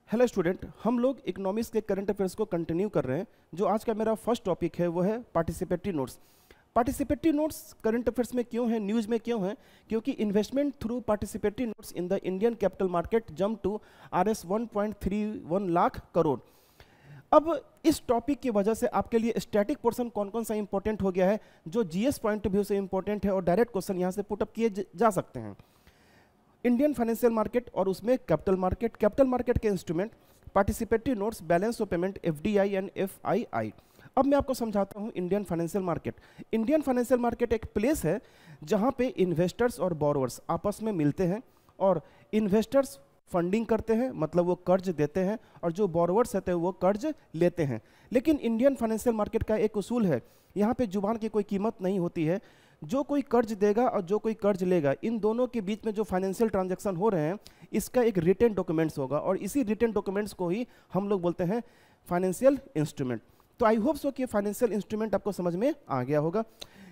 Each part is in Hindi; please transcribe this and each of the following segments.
हेलो स्टूडेंट, हम लोग इकोनॉमिक्स के करंट अफेयर्स को कंटिन्यू कर रहे हैं। जो आज का मेरा फर्स्ट टॉपिक है वो है participatory notes. Participatory notes current affairs में क्यों है, न्यूज़ में क्यों है? क्योंकि investment through participatory notes in the Indian capital market jump to RS 1.31 lakh crore. अब इस टॉपिक की वजह से आपके लिए स्टैटिक पोर्शन कौन कौन सा इंपॉर्टेंट हो गया है, जो जीएस पॉइंट ऑफ व्यू से इंपॉर्टेंट है और डायरेक्ट क्वेश्चन यहाँ से पुटअप किए जा सकते हैं। इंडियन फाइनेंशियल मार्केट और उसमें कैपिटल मार्केट के instrument, participatory notes, balance of payment, FDI and FII. अब मैं आपको समझाता हूं Indian financial market. Indian financial market एक प्लेस है जहां पे इन्वेस्टर्स और बोरोवर्स आपस में मिलते हैं, और इन्वेस्टर्स फंडिंग करते हैं, मतलब वो कर्ज देते हैं, और जो बोरोवर्स रहते हैं वो कर्ज लेते हैं। लेकिन इंडियन फाइनेंशियल मार्केट का एक उसूल है, यहाँ पे जुबान की कोई कीमत नहीं होती है। जो कोई कर्ज देगा और जो कोई कर्ज लेगा, इन दोनों के बीच में जो फाइनेंशियल ट्रांजैक्शन हो रहे हैं, इसका एक रिटन डॉक्यूमेंट्स होगा, और इसी रिटन डॉक्यूमेंट्स को ही हम लोग बोलते हैं फाइनेंशियल इंस्ट्रूमेंट। तो आई होप सो कि फाइनेंशियल इंस्ट्रूमेंट आपको समझ में आ गया होगा।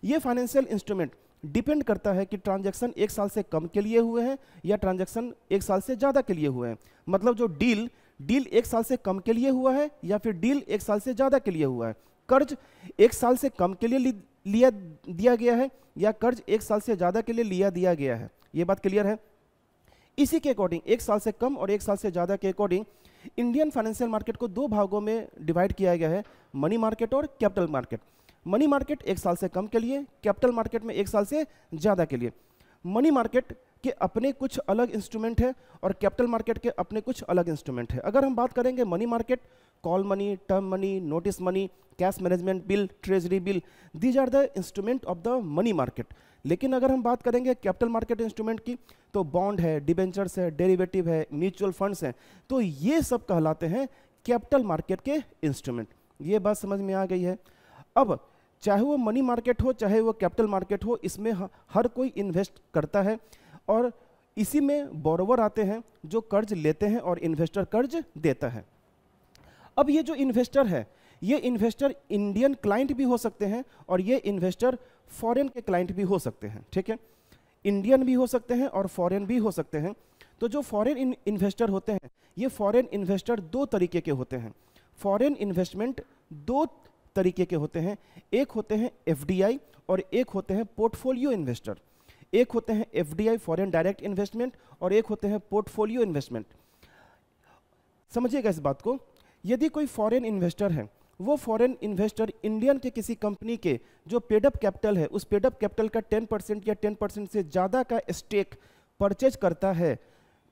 ये फाइनेंशियल इंस्ट्रूमेंट डिपेंड करता है कि ट्रांजैक्शन 1 साल से कम के लिए हुए हैं या ट्रांजैक्शन 1 साल से ज़्यादा के लिए हुए हैं। मतलब जो डील 1 साल से कम के लिए हुआ है या फिर डील 1 साल से ज़्यादा के लिए हुआ है। कर्ज 1 साल से कम के लिए दिया गया है या कर्ज 1 साल से ज़्यादा के लिए दिया गया है। ये बात क्लियर है? इसी के अकॉर्डिंग 1 साल से कम और 1 साल से ज़्यादा के अकॉर्डिंग इंडियन फाइनेंशियल मार्केट को 2 भागों में डिवाइड किया गया है, मनी मार्केट और कैपिटल मार्केट। मनी मार्केट 1 साल से कम के लिए, कैपिटल मार्केट में 1 साल से ज़्यादा के लिए। मनी मार्केट के अपने कुछ अलग इंस्ट्रूमेंट है और कैपिटल मार्केट के अपने कुछ अलग इंस्ट्रूमेंट है। अगर हम बात करेंगे money market, call money, term money, notice money, cash management bill, treasury bill, these are the instrument of the money market. लेकिन अगर हम बात करेंगे कैपिटल मार्केट इंस्ट्रूमेंट की, तो बॉन्ड है, डिबेंचर्स है, डेरिवेटिव है, म्यूचुअल फंड्स हैं, तो ये सब कहलाते हैं कैपिटल मार्केट के इंस्ट्रूमेंट। ये बात समझ में आ गई है? अब चाहे वो मनी मार्केट हो चाहे वो कैपिटल मार्केट हो, इसमें हर कोई इन्वेस्ट करता है, और इसी में बोरोवर आते हैं जो कर्ज लेते हैं और इन्वेस्टर कर्ज देता है। अब ये जो इन्वेस्टर है, ये इन्वेस्टर इंडियन क्लाइंट भी हो सकते हैं और ये इन्वेस्टर फॉरेन के क्लाइंट भी हो सकते हैं। ठीक है, इंडियन भी हो सकते हैं और फॉरेन भी हो सकते हैं। तो जो फॉरेन इन्वेस्टर होते हैं, ये फॉरेन इन्वेस्टर 2 तरीके के होते हैं। फॉरेन इन्वेस्टमेंट 2 तरीके के होते हैं, एक होते हैं एफडीआई और एक होते हैं पोर्टफोलियो इन्वेस्टर। एक होते हैं एफडीआई फॉरेन डायरेक्ट इन्वेस्टमेंट और एक होते हैं पोर्टफोलियो इन्वेस्टमेंट। समझिएगा इस बात को। यदि कोई फॉरेन इन्वेस्टर है, वो फॉरेन इन्वेस्टर इंडियन के किसी कंपनी के जो पेडअप कैपिटल है, उस पेडअप कैपिटल का 10% या 10% से ज़्यादा का स्टेक परचेज करता है,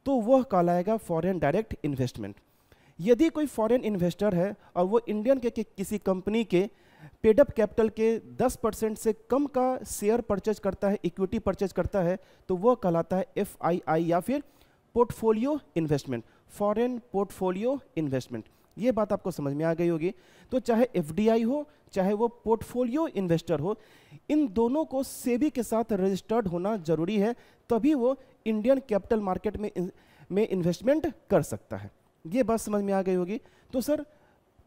तो वह कहलाएगा फॉरेन डायरेक्ट इन्वेस्टमेंट। यदि कोई फॉरेन इन्वेस्टर है और वो इंडियन के किसी कंपनी के पेडअप कैपिटल के 10% से कम का शेयर परचेज करता है, इक्विटी परचेज करता है, तो वह कहलाता है एफआईआई या फिर portfolio investment, foreign portfolio investment. ये बात आपको समझ में आ गई होगी। तो चाहे एफडीआई हो चाहे वो पोर्टफोलियो इन्वेस्टर हो, इन दोनों को सेबी के साथ रजिस्टर्ड होना जरूरी है, तभी वो इंडियन कैपिटल मार्केट में इन्वेस्टमेंट कर सकता है। ये बात समझ में आ गई होगी। तो सर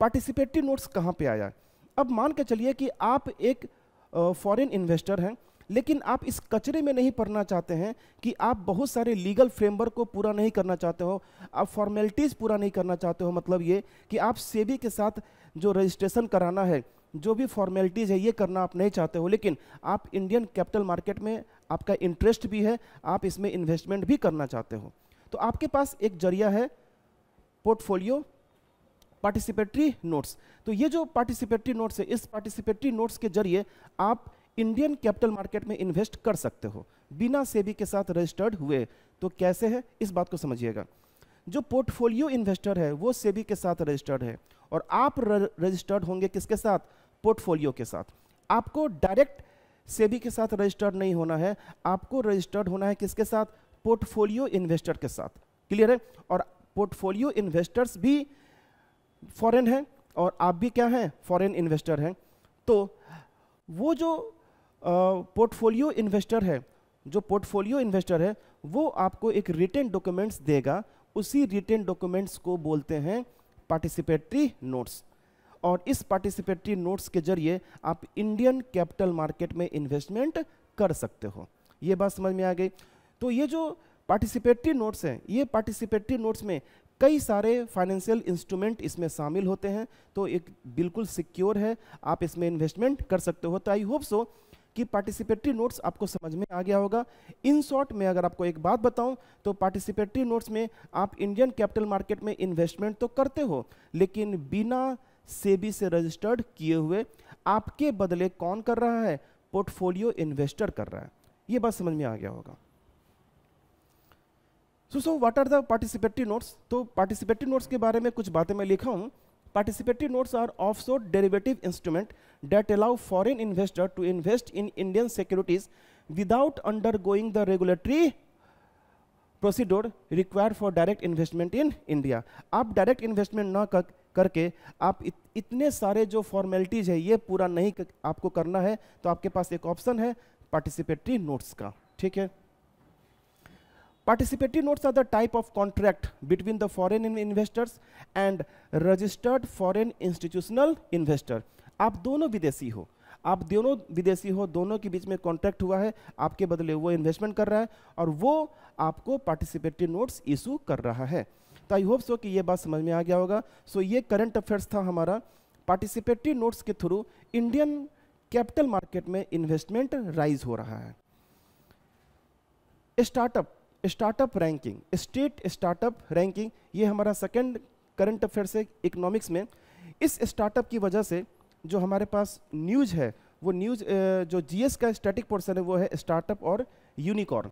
पार्टिसिपेटरी नोट्स कहाँ पे आया? अब मान के चलिए कि आप एक फॉरेन इन्वेस्टर हैं, लेकिन आप इस कचरे में नहीं पड़ना चाहते हैं कि आप बहुत सारे लीगल फ्रेमवर्क को पूरा नहीं करना चाहते हो, आप फॉर्मेलिटीज़ पूरा नहीं करना चाहते हो। मतलब ये कि आप सेबी के साथ जो रजिस्ट्रेशन कराना है, जो भी फॉर्मेलिटीज़ है, ये करना आप नहीं चाहते हो, लेकिन आप इंडियन कैपिटल मार्केट में आपका इंटरेस्ट भी है, आप इसमें इन्वेस्टमेंट भी करना चाहते हो। तो आपके पास एक जरिया है पोर्टफोलियो पार्टिसिपेटरी नोट्स। तो ये जो पार्टिसिपेटरी नोट्स है, इस पार्टिसिपेटरी नोट्स के जरिए आप इंडियन कैपिटल मार्केट में इन्वेस्ट कर सकते हो बिना सेबी के साथ रजिस्टर्ड हुए। तो कैसे है, इस बात को समझिएगा। जो पोर्टफोलियो इन्वेस्टर है वो सेबी के साथ रजिस्टर्ड है, और आप रजिस्टर्ड होंगे किसके साथ? पोर्टफोलियो के साथ। आपको डायरेक्ट सेबी के साथ रजिस्टर्ड नहीं होना है, आपको रजिस्टर्ड होना है किसके साथ? पोर्टफोलियो इन्वेस्टर के साथ। क्लियर है? और पोर्टफोलियो इन्वेस्टर्स भी फॉरेन हैं और आप भी क्या हैं? फॉरेन इन्वेस्टर हैं। तो वो जो पोर्टफोलियो इन्वेस्टर है, वो आपको एक रिटन डॉक्यूमेंट्स देगा, उसी रिटन डॉक्यूमेंट्स को बोलते हैं पार्टिसिपेटरी नोट्स। और इस पार्टिसिपेटरी नोट्स के जरिए आप इंडियन कैपिटल मार्केट में इन्वेस्टमेंट कर सकते हो। ये बात समझ में आ गई। तो ये जो पार्टिसिपेटरी नोट्स हैं, ये पार्टिसिपेटरी नोट्स में कई सारे फाइनेंशियल इंस्ट्रूमेंट इसमें शामिल होते हैं, तो एक बिल्कुल सिक्योर है, आप इसमें इन्वेस्टमेंट कर सकते हो। तो आई होप सो कि पार्टिसिपेटरी नोट्स आपको समझ में आ गया होगा। इन शॉर्ट में अगर आपको एक बात बताऊं तो पार्टिसिपेटरी नोट्स में आप इंडियन कैपिटल मार्केट में इन्वेस्टमेंट तो करते हो, लेकिन बिना सेबी से रजिस्टर्ड किए हुए। आपके बदले कौन कर रहा है? पोर्टफोलियो इन्वेस्टर कर रहा है। ये बात समझ में आ गया होगा। So what are the participatory notes? तो पार्टिसिपेटरी नोट्स के बारे में कुछ बातें मैं लिखा हूं। Participatory notes are offshore derivative instrument that allow foreign investor to invest in Indian securities without undergoing the regulatory procedure required for direct investment in India. आप direct investment ना करके आप इतने सारे जो formalities है ये पूरा नहीं आपको करना है, तो आपके पास एक ऑप्शन है participatory notes का, ठीक है। Participatory notes are the type of contract between the foreign investors and registered foreign institutional investor. आप दोनों विदेशी हो, दोनों के बीच में कॉन्ट्रैक्ट हुआ है, आपके बदले वो इन्वेस्टमेंट कर रहा है और वो आपको पार्टिसिपेटरी नोट्स इशू कर रहा है। तो आई होप सो कि ये बात समझ में आ गया होगा। सो ये करंट अफेयर्स था हमारा। पार्टिसिपेटरी नोट्स के थ्रू इंडियन कैपिटल मार्केट में इन्वेस्टमेंट राइज हो रहा है। Startup ranking, state startup ranking, ये हमारा सेकंड करंट अफेयर्स है इकोनॉमिक्स में। इस स्टार्टअप की वजह से जो हमारे पास न्यूज़ है, वो न्यूज़ जो जीएस का स्टैटिक पोर्शन है वो है स्टार्टअप और यूनिकॉर्न।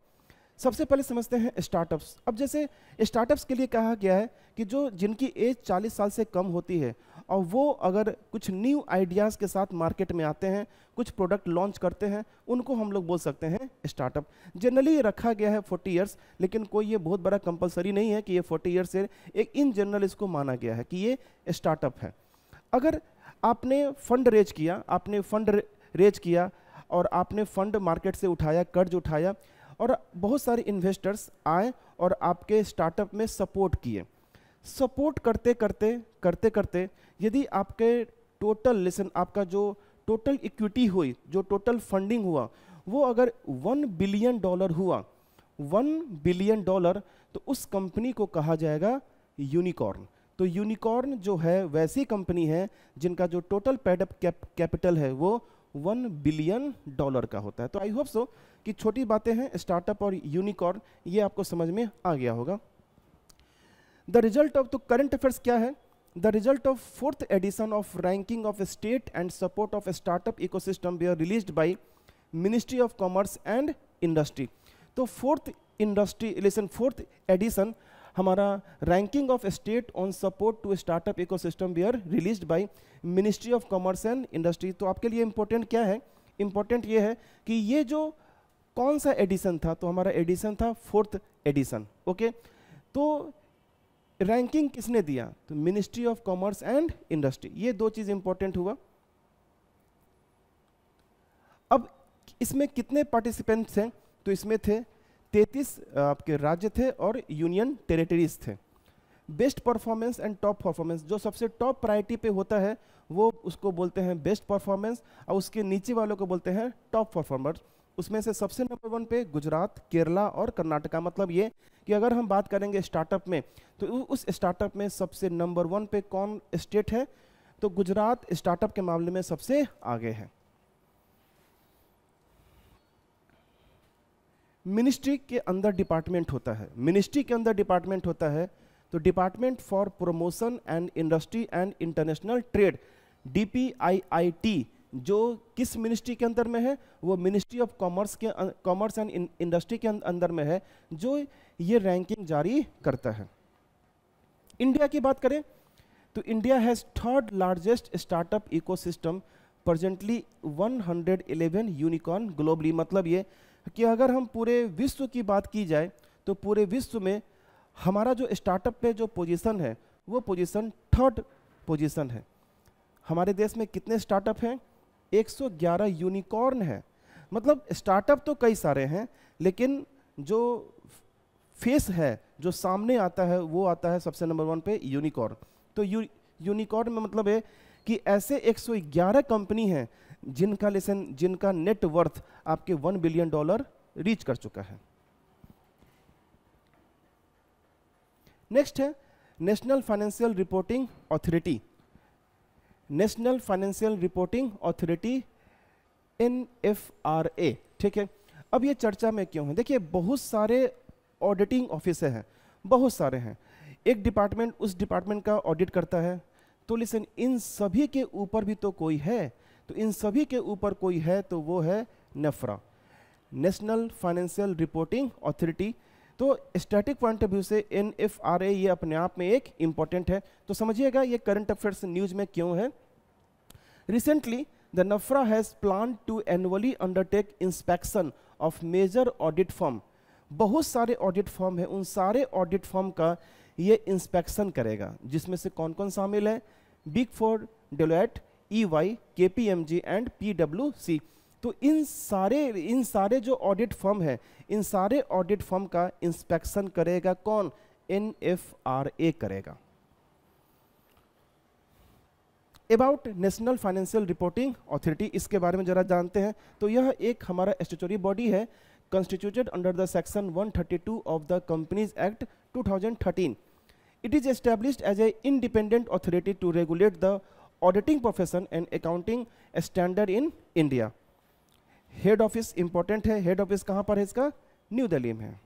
सबसे पहले समझते हैं स्टार्टअप्स। अब जैसे स्टार्टअप्स के लिए कहा गया है कि जो जिनकी एज 40 साल से कम होती है और वो अगर कुछ न्यू आइडियाज़ के साथ मार्केट में आते हैं, कुछ प्रोडक्ट लॉन्च करते हैं, उनको हम लोग बोल सकते हैं स्टार्टअप। जनरली रखा गया है 40 इयर्स, लेकिन कोई ये बहुत बड़ा कंपलसरी नहीं है कि ये 40 ईयर्स से, एक इन जनरल इसको माना गया है कि ये स्टार्टअप है। अगर आपने फंड रेज किया और आपने फंड मार्केट से उठाया, कर्ज उठाया और बहुत सारे इन्वेस्टर्स आए और आपके स्टार्टअप में सपोर्ट किए। सपोर्ट करते करते यदि आपके आपका जो टोटल इक्विटी हुई, जो टोटल फंडिंग हुआ, वो अगर $1 बिलियन हुआ, $1 बिलियन, तो उस कंपनी को कहा जाएगा यूनिकॉर्न। तो यूनिकॉर्न जो है वैसी कंपनी है जिनका जो टोटल पेड अप कैपिटल है वो $1 बिलियन का होता है। तो आई होप सो कि छोटी बातें हैं स्टार्टअप और यूनिकॉर्न, ये आपको समझ में आ गया होगा। द रिजल्ट ऑफ, तो करंट अफेयर्स क्या है? The result of 4th edition of ranking of state and support of startup ecosystem were released by ministry of commerce and industry. तो 4th एडिशन हमारा ranking of state on support to startup ecosystem were released by ministry of commerce and industry. तो आपके लिए इंपॉर्टेंट क्या है? इंपॉर्टेंट ये है कि ये जो कौन सा एडिशन था, तो हमारा एडिशन था 4th एडिशन। ओके, तो रैंकिंग किसने दिया? तो ministry of commerce and industry. ये दो चीज इंपॉर्टेंट हुआ। अब इसमें कितने पार्टिसिपेंट्स हैं? तो इसमें थे 33 आपके राज्य थे और यूनियन टेरिटरीज थे। Best performance and top performance, जो सबसे टॉप प्रायोरिटी पे होता है वो उसको बोलते हैं बेस्ट परफॉर्मेंस, और उसके नीचे वालों को बोलते हैं टॉप परफॉर्मर्स। उसमें से सबसे नंबर 1 पे गुजरात, केरला और कर्नाटका। मतलब ये कि अगर हम बात करेंगे स्टार्टअप में, तो उस स्टार्टअप में सबसे नंबर 1 पे कौन स्टेट है? तो गुजरात स्टार्टअप के मामले में सबसे आगे है। मिनिस्ट्री के अंदर डिपार्टमेंट होता है, तो department for promotion and industry and international trade, DPIIT, जो किस मिनिस्ट्री के अंदर में है? वो ministry of commerce and industry के अंदर में है, जो ये रैंकिंग जारी करता है। इंडिया की बात करें तो India has 3rd largest startup ecosystem, presently 111 unicorn globally. मतलब ये कि अगर हम पूरे विश्व की बात की जाए तो पूरे विश्व में हमारा जो स्टार्टअप पे जो पोजीशन है वो पोजीशन 3rd पोजीशन है। हमारे देश में कितने स्टार्टअप हैं? 111 यूनिकॉर्न है। मतलब स्टार्टअप तो कई सारे हैं, लेकिन जो फेस है, जो सामने आता है, वो आता है सबसे नंबर 1 पे यूनिकॉर्न। तो यूनिकॉर्न में मतलब है कि ऐसे 111 कंपनी हैं जिनका नेट वर्थ आपके $1 बिलियन रीच कर चुका है। नेक्स्ट है national financial reporting authority, national financial reporting authority NFRA, ठीक है। अब ये चर्चा में क्यों है? देखिए बहुत सारे ऑडिटिंग ऑफिस हैं, बहुत सारे हैं, एक डिपार्टमेंट उस डिपार्टमेंट का ऑडिट करता है, तो लिसन इन सभी के ऊपर भी तो कोई है, तो इन सभी के ऊपर कोई है तो वो है NEPRA, national financial reporting authority. तो स्टैटिक पॉइंट ऑफ व्यू से NFRA ये अपने आप में एक इंपॉर्टेंट है। तो समझिएगा ये करंट अफेयर्स न्यूज में क्यों है। Recently the NFRA has plan to annually undertake inspection of major audit firm, बहुत सारे ऑडिट फर्म है, उन सारे ऑडिट फर्म का ये इंस्पेक्शन करेगा, जिसमें से कौन कौन शामिल है? Big four, Deloitte, EY, KPMG and PwC। तो इन सारे जो ऑडिट फर्म है, इन सारे ऑडिट फर्म का इंस्पेक्शन करेगा कौन? NFRA करेगा। About national financial reporting authority, इसके बारे में जरा जानते हैं। तो यह एक हमारा स्टैट्यूटरी बॉडी है, constituted under the section 132 of the Companies Act 2013. It is established as an independent authority to regulate the auditing profession and accounting standard in India. Head office important है, हेड ऑफिस कहां पर है इसका? न्यू दिल्ली में है।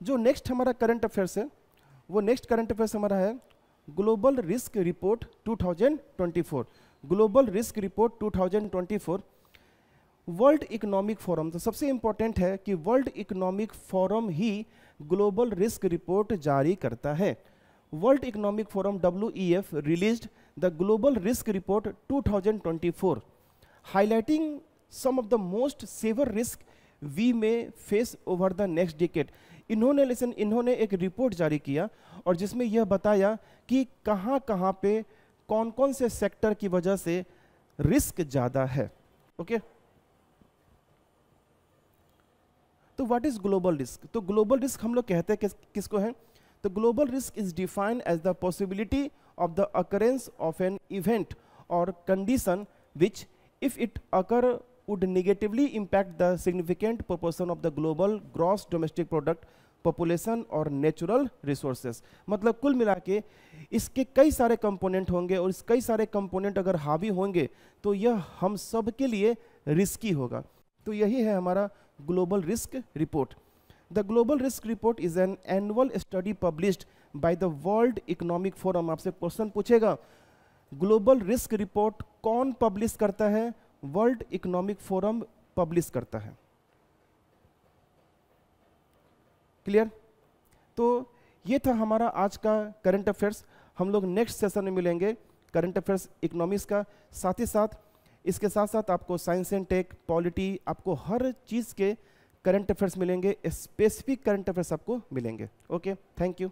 जो नेक्स्ट हमारा करंट अफेयर्स है, वो नेक्स्ट करंट अफेयर्स हमारा है global risk report 2024, global risk report 2024। World economic forum, तो सबसे इंपॉर्टेंट है कि वर्ल्ड इकोनॉमिक फोरम ही ग्लोबल रिस्क रिपोर्ट जारी करता है। World economic forum WEF released the global risk report 2024, highlighting some of the most severe risk we may face over the next decade. इन्होंने एक रिपोर्ट जारी किया और जिसमें यह बताया कि कहां कहां पे कौन कौन से सेक्टर की वजह से रिस्क ज्यादा है। ओके, तो व्हाट इज ग्लोबल रिस्क? तो ग्लोबल रिस्क हम लोग कहते हैं किसको है? तो global risk is defined as the possibility of the occurrence of an event और condition which if it occur would negatively impact the significant proportion of the global gross domestic product, population और natural resources। मतलब कुल मिला के इसके कई सारे कंपोनेंट होंगे और इस कई सारे कंपोनेंट अगर हावी होंगे तो यह हम सब के लिए रिस्की होगा। तो यही है हमारा global risk report. The global risk report is an annual study published by the world economic forum. आपसे क्वेश्चन पूछेगा ग्लोबल रिस्क रिपोर्ट कौन पब्लिश करता है? वर्ल्ड इकोनॉमिक फोरम पब्लिश करता है। क्लियर? तो ये था हमारा आज का करंट अफेयर्स। हम लोग नेक्स्ट सेशन में मिलेंगे करंट अफेयर्स इकोनॉमिक्स का, साथ ही साथ इसके साथ साथ आपको साइंस एंड टेक, पॉलिटी, आपको हर चीज़ के करंट अफेयर्स मिलेंगे, स्पेसिफिक करंट अफेयर्स आपको मिलेंगे। Okay, thank you.